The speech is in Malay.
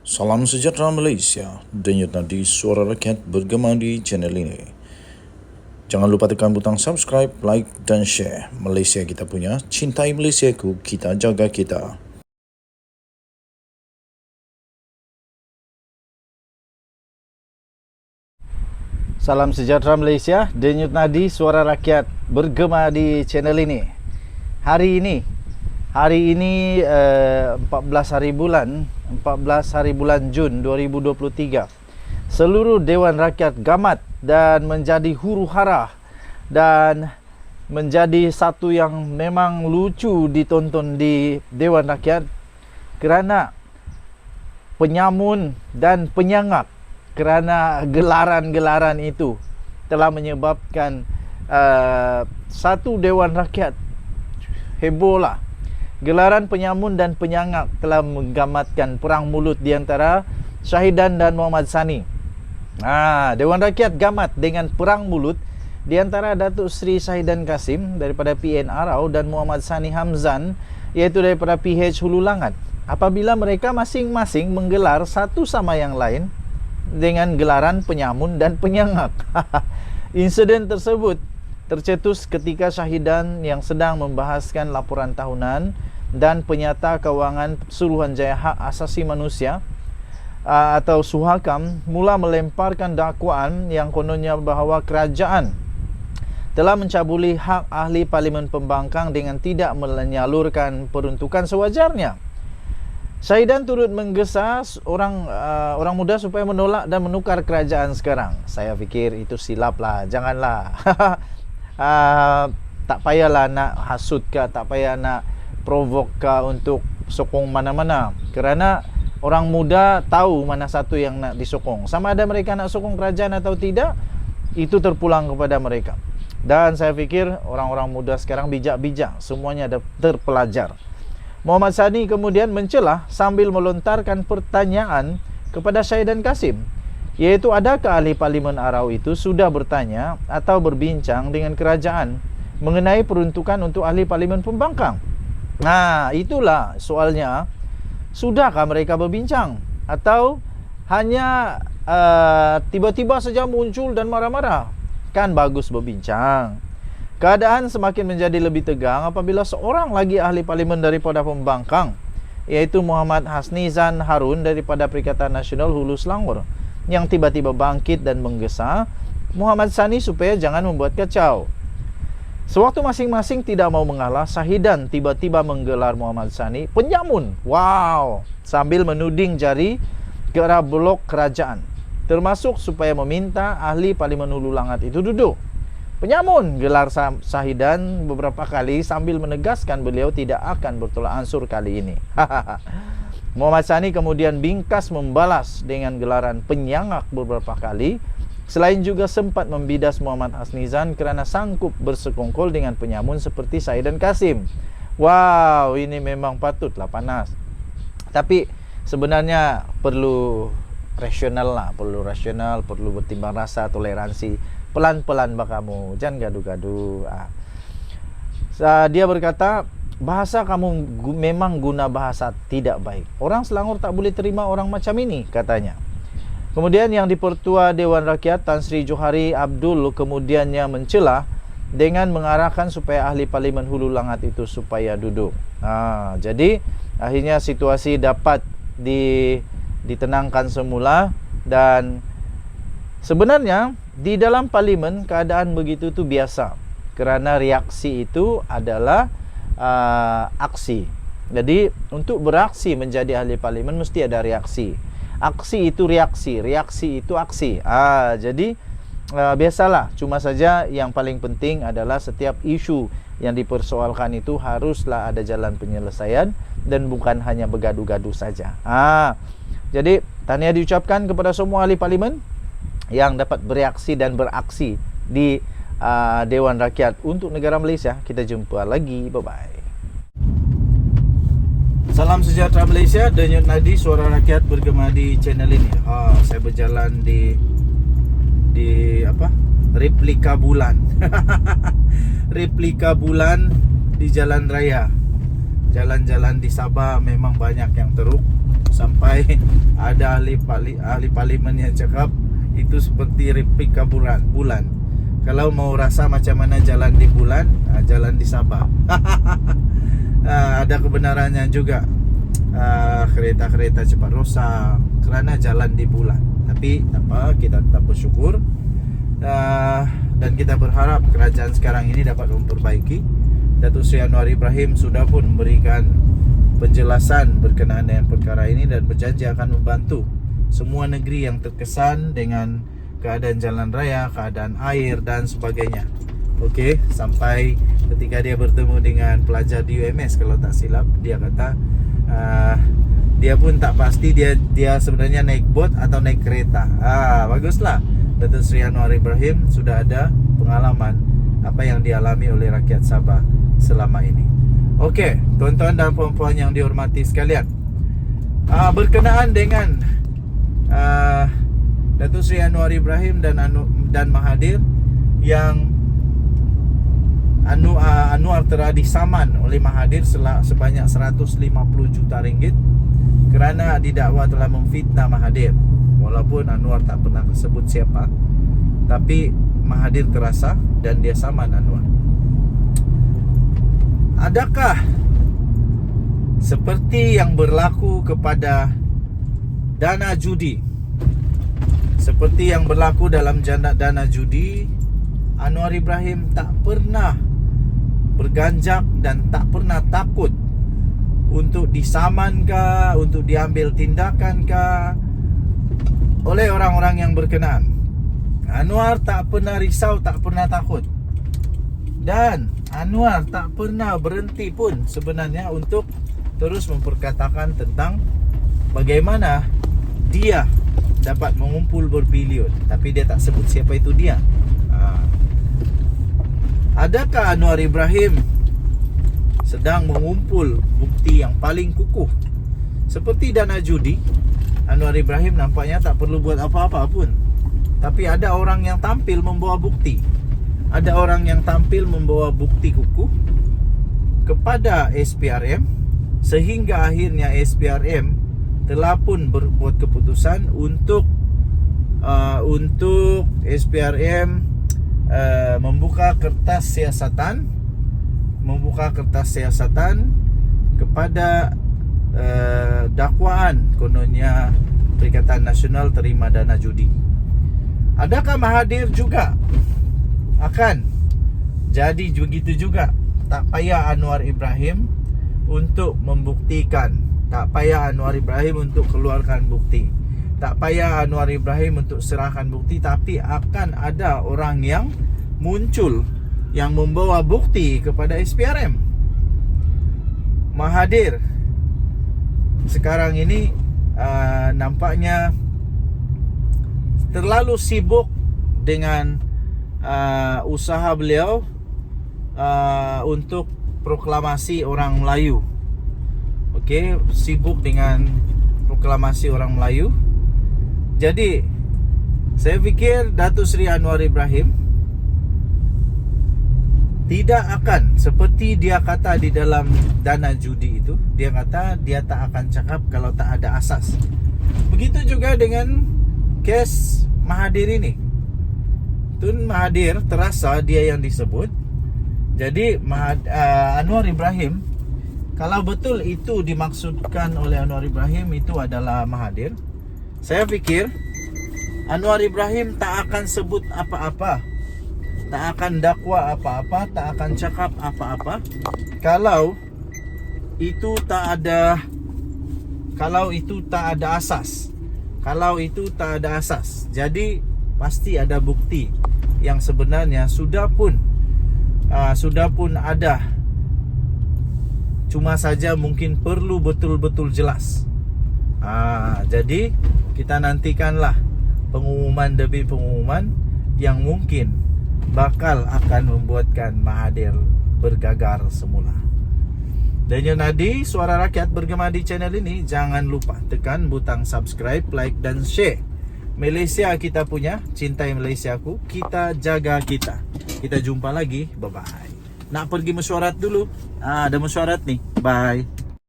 Salam sejahtera Malaysia, denyut nadi suara rakyat bergema di channel ini. Jangan lupa tekan butang subscribe, like dan share. Malaysia kita punya, cintai Malaysiaku, kita jaga kita. Salam sejahtera Malaysia, denyut nadi suara rakyat bergema di channel ini. Hari ini 14 hari bulan Jun 2023. Seluruh Dewan Rakyat gamat dan menjadi huru hara dan menjadi satu yang memang lucu ditonton di Dewan Rakyat kerana penyamun dan penyangak kerana gelaran-gelaran itu telah menyebabkan satu Dewan Rakyat heboh lah. Gelaran penyamun dan penyangak telah menggamatkan perang mulut di antara Syahidan dan Muhammad Sani. Dewan Rakyat gamat dengan perang mulut di antara Datuk Seri Syahidan Kasim daripada PN Arau dan Muhammad Sani Hamzan iaitu daripada PH Hulu Langat. Apabila mereka masing-masing menggelar satu sama yang lain dengan gelaran penyamun dan penyangak. Insiden tersebut tercetus ketika Syahidan yang sedang membahaskan laporan tahunan dan penyata kewangan Suruhanjaya Hak Asasi Manusia atau Suhakam mula melemparkan dakwaan yang kononnya bahawa kerajaan telah mencabuli hak ahli Parlimen Pembangkang dengan tidak menyalurkan peruntukan sewajarnya. Syahidan turut menggesa orang muda supaya menolak dan menukar kerajaan sekarang. Saya fikir itu silap lah, janganlah. Tak payahlah nak hasut ke, tak payah nak provok ke untuk sokong mana-mana. Kerana orang muda tahu mana satu yang nak disokong. Sama ada mereka nak sokong kerajaan atau tidak, itu terpulang kepada mereka. Dan saya fikir orang-orang muda sekarang bijak-bijak, semuanya ada terpelajar. Muhammad Sani kemudian mencelah sambil melontarkan pertanyaan kepada Syahidan Kasim, iaitu adakah ahli Parlimen Arau itu sudah bertanya atau berbincang dengan kerajaan mengenai peruntukan untuk ahli Parlimen Pembangkang. Itulah soalnya. Sudahkah mereka berbincang atau hanya tiba-tiba saja muncul dan marah-marah? Kan bagus berbincang. Keadaan semakin menjadi lebih tegang apabila seorang lagi ahli parlimen daripada Pembangkang, iaitu Muhammad Hasnizan Harun daripada Perikatan Nasional Hulu Selangor, yang tiba-tiba bangkit dan menggesa Muhammad Sani supaya jangan membuat kacau. Sewaktu masing-masing tidak mau mengalah, Syahidan tiba-tiba menggelar Muhammad Sani penyamun. Sambil menuding jari ke arah blok kerajaan, termasuk supaya meminta ahli Parlimen Hulu Langat itu duduk. Penyamun gelar Syahidan beberapa kali sambil menegaskan beliau tidak akan bertolak ansur kali ini. Muhammad Sani kemudian bingkas membalas dengan gelaran penyangak beberapa kali. Selain juga sempat membidas Muhammad Hasnizan kerana sanggup bersekongkol dengan penyamun seperti Syahidan Kasim. Ini memang patutlah panas. Tapi sebenarnya perlu rasional, perlu bertimbang rasa, toleransi. Pelan-pelan kamu, jangan gaduh-gaduh. Dia berkata, bahasa kamu memang guna bahasa tidak baik. Orang Selangor tak boleh terima orang macam ini, katanya. Kemudian yang di-Pertua Dewan Rakyat Tan Sri Johari Abdul kemudiannya mencela dengan mengarahkan supaya ahli Parlimen Hulu Langat itu supaya duduk. Jadi akhirnya situasi dapat ditenangkan semula. Dan sebenarnya di dalam parlimen keadaan begitu tu biasa, kerana reaksi itu adalah aksi. Jadi untuk beraksi menjadi ahli parlimen mesti ada reaksi. Aksi itu reaksi, reaksi itu aksi. Jadi biasalah. Cuma saja yang paling penting adalah setiap isu yang dipersoalkan itu haruslah ada jalan penyelesaian dan bukan hanya bergaduh-gaduh saja. Jadi tahniah diucapkan kepada semua ahli parlimen yang dapat bereaksi dan beraksi di Dewan Rakyat untuk negara Malaysia. Kita jumpa lagi. Bye-bye. Salam sejahtera Malaysia, denyut nadi suara rakyat bergema di channel ini. Saya berjalan di replika bulan. Replika bulan di jalan raya. Jalan-jalan di Sabah memang banyak yang teruk. Sampai ada ahli parlimen yang cakap itu seperti replika bulan. Kalau mau rasa macam mana jalan di bulan, jalan di Sabah. Ada kebenarannya juga. Kereta-kereta cepat rosak kerana jalan di bulan. Tapi tak apa, kita tetap bersyukur. Dan kita berharap kerajaan sekarang ini dapat memperbaiki. Datuk Seri Anwar Ibrahim sudah pun memberikan penjelasan berkenaan dengan perkara ini dan berjanji akan membantu semua negeri yang terkesan dengan keadaan jalan raya, keadaan air dan sebagainya. Okey, sampai ketika dia bertemu dengan pelajar di UMS, kalau tak silap, dia kata dia pun tak pasti dia sebenarnya naik bot atau naik kereta. Baguslah. Datuk Seri Anwar Ibrahim sudah ada pengalaman apa yang dialami oleh rakyat Sabah selama ini. Okey, tuan-tuan dan puan-puan yang dihormati sekalian, berkenaan dengan Datuk Seri Anwar Ibrahim dan Mahathir yang Anwar telah disaman oleh Mahathir sebanyak 150 juta ringgit kerana didakwa telah memfitnah Mahathir. Walaupun Anwar tak pernah sebut siapa, tapi Mahathir terasa dan dia saman Anwar. Adakah seperti yang berlaku kepada dana judi, seperti yang berlaku dalam dana judi, Anwar Ibrahim tak pernah berganjak dan tak pernah takut untuk disaman ke, untuk diambil tindakan ke oleh orang-orang yang berkenaan? Anwar tak pernah risau, tak pernah takut. Dan Anwar tak pernah berhenti pun sebenarnya untuk terus memperkatakan tentang bagaimana dia dapat mengumpul berbilion. Tapi dia tak sebut siapa itu dia. Adakah Anwar Ibrahim sedang mengumpul bukti yang paling kukuh? Seperti dana judi, Anwar Ibrahim nampaknya tak perlu buat apa-apa pun. Tapi ada orang yang tampil membawa bukti. Ada orang yang tampil membawa bukti kukuh kepada SPRM, sehingga akhirnya SPRM telah pun berbuat keputusan untuk SPRM membuka kertas siasatan kepada dakwaan kononnya Perikatan Nasional terima dana judi. Adakah Mahathir juga akan jadi begitu juga? Tak payah Anwar Ibrahim untuk membuktikan, tak payah Anwar Ibrahim untuk keluarkan bukti, tak payah Anwar Ibrahim untuk serahkan bukti, tapi akan ada orang yang muncul yang membawa bukti kepada SPRM. Mahathir sekarang ini nampaknya terlalu sibuk dengan usaha beliau untuk proklamasi orang Melayu. Okey, sibuk dengan proklamasi orang Melayu. Jadi saya fikir Datuk Seri Anwar Ibrahim tidak akan seperti dia kata di dalam dana judi itu. Dia kata dia tak akan cakap kalau tak ada asas. Begitu juga dengan kes Mahathir ini. Tun Mahathir terasa dia yang disebut. Jadi Anwar Ibrahim, kalau betul itu dimaksudkan oleh Anwar Ibrahim itu adalah Mahathir, saya fikir Anwar Ibrahim tak akan sebut apa-apa, tak akan dakwa apa-apa, tak akan cakap apa-apa kalau itu tak ada asas. Kalau itu tak ada asas, jadi pasti ada bukti yang sebenarnya sudah pun ada. Cuma saja mungkin perlu betul-betul jelas. Jadi kita nantikanlah pengumuman demi pengumuman yang mungkin bakal akan membuatkan Mahathir bergagar semula. Daniel Nadi, Suara Rakyat bergema di channel ini. Jangan lupa tekan butang subscribe, like dan share. Malaysia kita punya, cintai Malaysiaku, kita jaga kita. Kita jumpa lagi, bye-bye. Nak pergi mesyuarat dulu. Ada mesyuarat nih, bye.